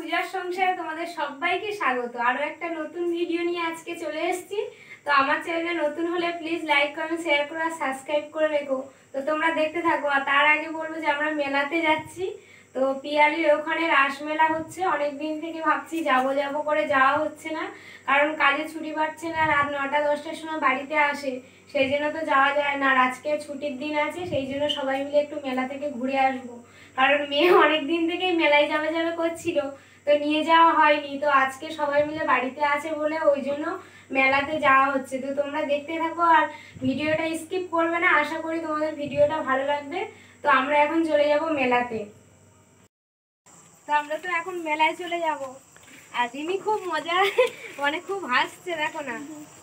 পূজার সংসারে তোমাদের সবাইকে স্বাগত। আরো একটা নতুন ভিডিও নিয়ে আজকে চলে এসেছি। তো আমার চ্যানেলে নতুন হলে প্লিজ লাইক কমেন্ট শেয়ার করে আর সাবস্ক্রাইব করে রেখো। তো তোমরা দেখতে থাকো। আর তার আগে বলবো যে আমরা মেলাতে যাচ্ছি। তো পিয়ালির ওখানে রাসমেলা হচ্ছে, অনেক দিন থেকে ভাবছি যাব করে যাওয়া হচ্ছে না, কারণ কাজে ছুটি পাচ্ছে না। রাত 9টা-10টার সময় বাড়িতে আসে, সেই জন্য তো যাওয়া যায় না। আর আজকে ছুটির দিন আছে, সেই জন্য সবাই মিলে একটু মেলা থেকে ঘুরে আসবো। কারণ মেয়ে অনেক দিন থেকেই মেলায় যাবে করছিল, তো নিয়ে যাওয়া হয়নি। তো আজকে সবাই মিলে বাড়িতে আছে বলে ওই জন্য মেলাতে যাওয়া হচ্ছে। তো তোমরা দেখতে থাকো আর ভিডিওটা স্কিপ করবে না। আশা করি তোমাদের ভিডিওটা ভালো লাগবে। তো আমরা এখন চলে যাব মেলাতে। তো আমরা তো এখন মেলায় চলে যাব। আর রিমি খুব মজা, খুব হাসছে, দেখো না।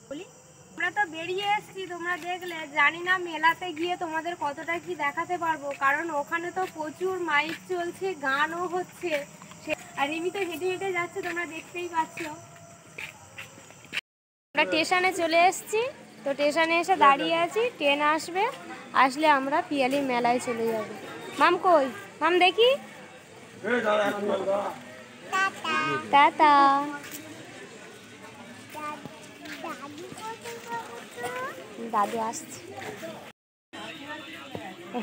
বলি আমরা তো বেরিয়ে এসেছি, তোমরা দেখলে। জানি না মেলাতে গিয়ে তোমাদের কতটা কি দেখাতে পারবো, কারণ ওখানে তো প্রচুর মাইক চলছে, গানও হচ্ছে। আর রিমি তো হেঁটে হেঁটে যাচ্ছে, তোমরা দেখতেই পাচ্ছ। আমরা স্টেশনে চলে এসেছি। তো স্টেশনে এসে দাঁড়িয়ে আছি, ট্রেন আসবে, আসলে আমরা পিয়ালির মেলায় চলে যাব। মাম কই? মাম দেখি। টাটা। দাদু আসছে।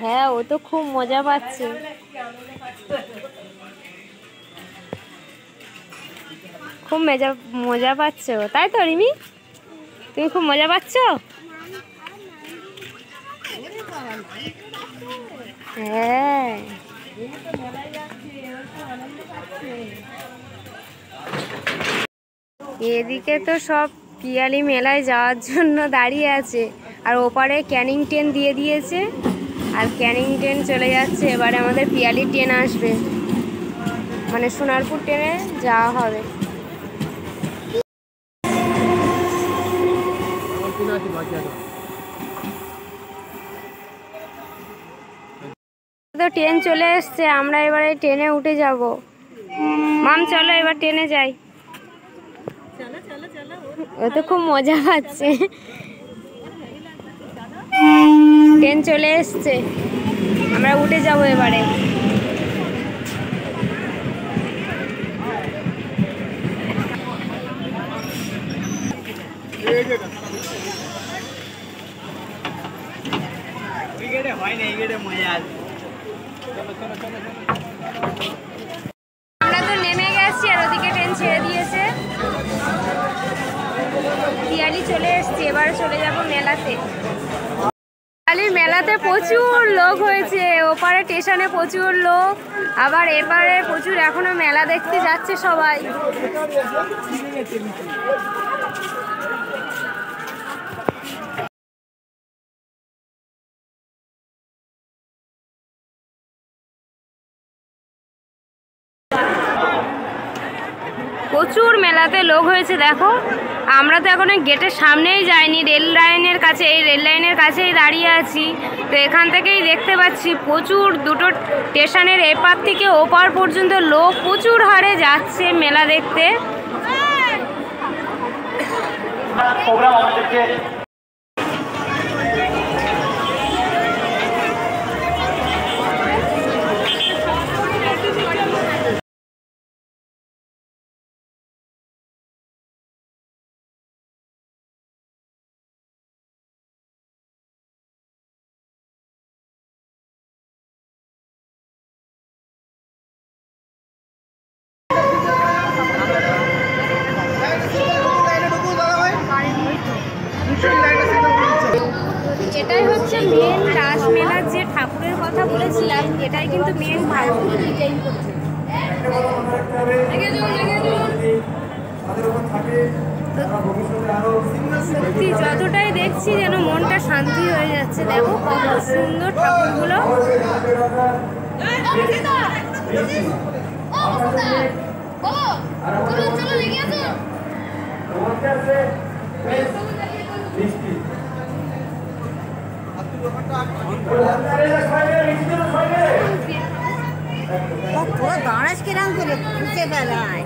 হ্যাঁ, ও তো খুব মজা পাচ্ছে। খুব মজা পাচ্ছ, তাই তো রিমি? তুমি খুব মজা পাচ্ছ? হ্যাঁ, এদিকে তো সব পিয়ালি মেলায় যাওয়ার জন্য দাঁড়িয়ে আছে। আর ওপারে ক্যানিং ট্রেন দিয়ে দিয়েছে, আর ক্যানিং ট্রেন চলে যাচ্ছে। এবারে আমাদের পিয়ালি ট্রেন আসবে, মানে সোনারপুর ট্রেনে যাওয়া হবে। তো ট্রেন চলে এসছে, আমরা এবারে ট্রেনে উঠে যাব। মাম চলো এবার ট্রেনে যাই। ও তো খুব মজা পাচ্ছে। ট্রেন চলে এসছে, আমরা উঠে যাব এবারে। আমরা তো নেমে গেছি, আর ওদিকে ট্রেন ছেড়ে দিয়েছে। পিয়ালি চলে এসছি, এবার চলে যাব মেলাতে। পিয়ালির মেলাতে প্রচুর লোক হয়েছে, ওপারে স্টেশনে প্রচুর লোক, আবার এপারে প্রচুর এখনো মেলা দেখতে যাচ্ছে সবাই। প্রচুর মেলাতে লোক হয়েছে, দেখো। আমরা তো এখন গেটের সামনেই যাইনি, রেল লাইনের কাছে, এই রেল লাইনের কাছেই দাঁড়িয়ে আছি। তো এখান থেকেই দেখতে পাচ্ছি প্রচুর, দুটো স্টেশনের এপার থেকে ওপার পর্যন্ত লোক প্রচুর হারে যাচ্ছে মেলা দেখতে। এটাই হচ্ছে মেন রাসমেলার যে ঠাকুরের কথা বলেছিলাম, এটাই কিন্তু মেন ঠাকুর। সত্যি যতটাই দেখছি যেন মনটা শান্তি হয়ে যাচ্ছে। দেখো কত সুন্দর ঠাকুরগুলো। थोड़ा गानस के रंग করে খুঁজে বেলায়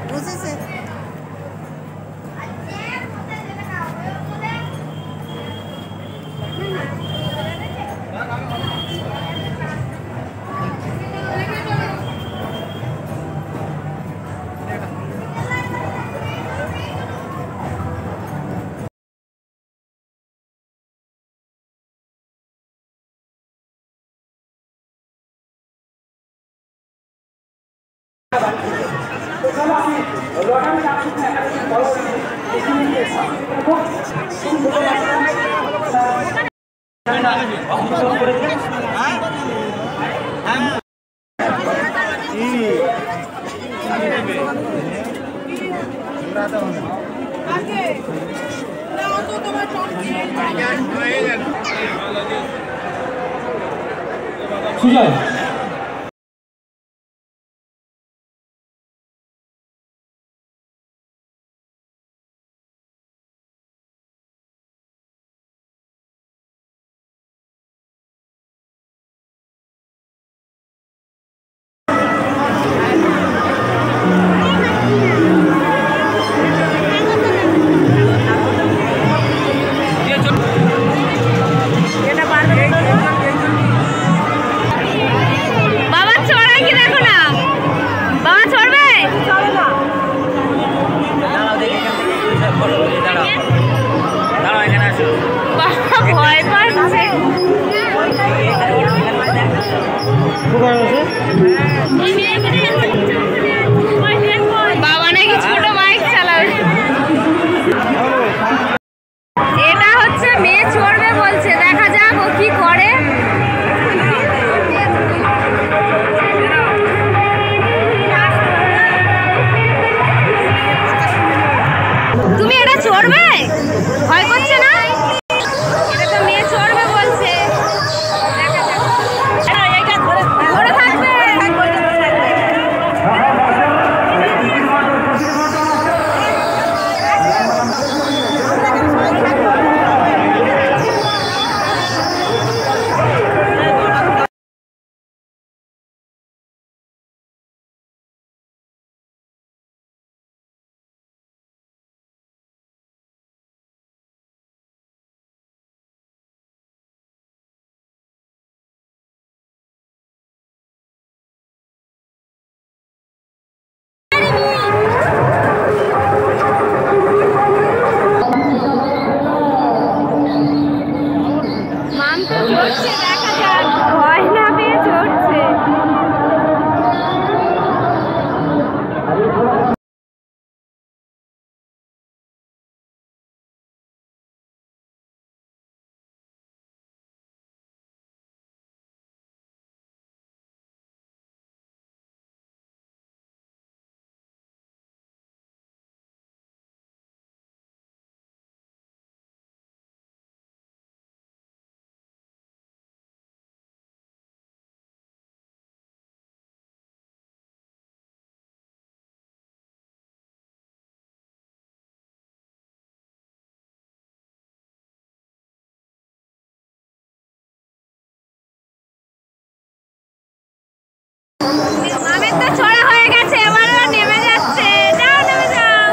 বুঝেছে। সুজয় বাবা নাকি ছোট বাইক চালাবে। এটা হচ্ছে মেয়ে চড়বে বলছে, দেখা যাক ও কি করে। তুমি এটা চড়বে? ভয় করছে না? এটা তো মেয়ে চড়বে বলছে, দেখা যাক। ধরে থাকবে। মান তো চড়ছে, দেখা যাক। ভয় না পেয়ে চড়ছে। মামের তো চড়া হয়ে গেছে, এবার নেমে যাচ্ছে। যাও নেমে যাও।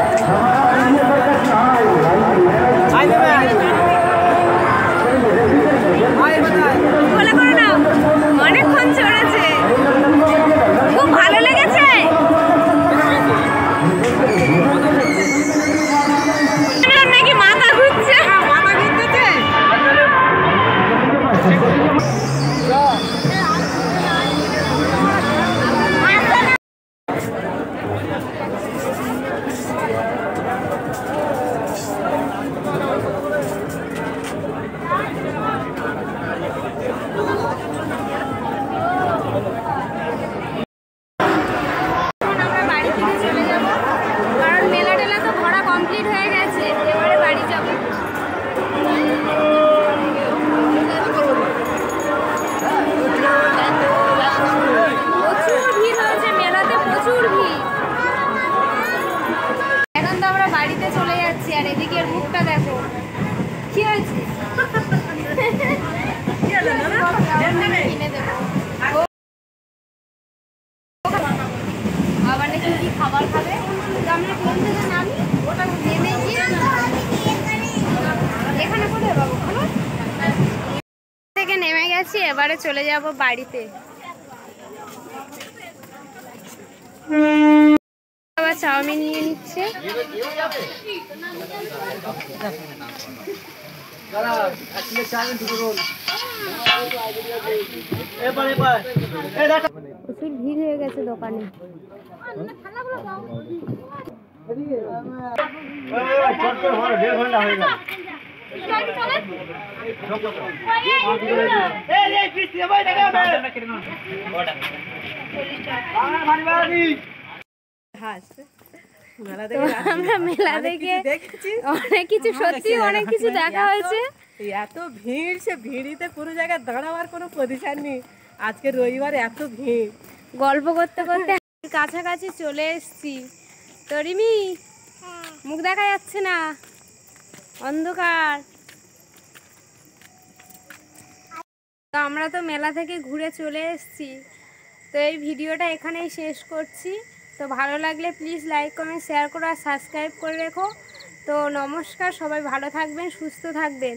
বলে করে নাও। অনেকক্ষণ চড়েছে, খুব ভালো লেগেছে। নাকি মাথা ঘুরছে? মাথা ঘুরতেছে। কমপ্লিট হয়ে গেছে, এবারে বাড়ি যাব। প্রচুর ভিড় হয়েছে মেলাতে, প্রচুর ভিড়। এখন তো আমরা বাড়িতে চলে যাচ্ছি, আর এদিকে এর মুখটা দেখো। কি হয়েছে? কিনে দেবো। আবার নাকি কি খাবার খাবে? আমরা ট্রেন থেকে নামি, ওটা নেমে গিয়ে এখানে কোথায় পাবো? থেকে নেমে গেছি, এবারে চলে যাব বাড়িতে। আবার চাউমিন নিয়ে নিচ্ছে। প্রচুর ভিড় হয়ে গেছে দোকানে। আমরা মেলা দেখে অনেক কিছু, সত্যি অনেক কিছু দেখা হয়েছে। এত ভিড়, সে ভিড়িতে কোনো জায়গায় দাঁড়াবার কোনো পজিশন নেই। আজকে রবিবার এত ভিড়, গল্প করতে করতে কাছাকাছি চলে এসেছি। তো রিমি, মুখ দেখা যাচ্ছে না, অন্ধকার। তো আমরা তো মেলা থেকে ঘুরে চলে এসেছি। তো এই ভিডিওটা এখানেই শেষ করছি। তো ভালো লাগলে প্লিজ লাইক কমেন্ট শেয়ার করো আর সাবস্ক্রাইব করে রেখো। তো নমস্কার, সবাই ভালো থাকবেন, সুস্থ থাকবেন।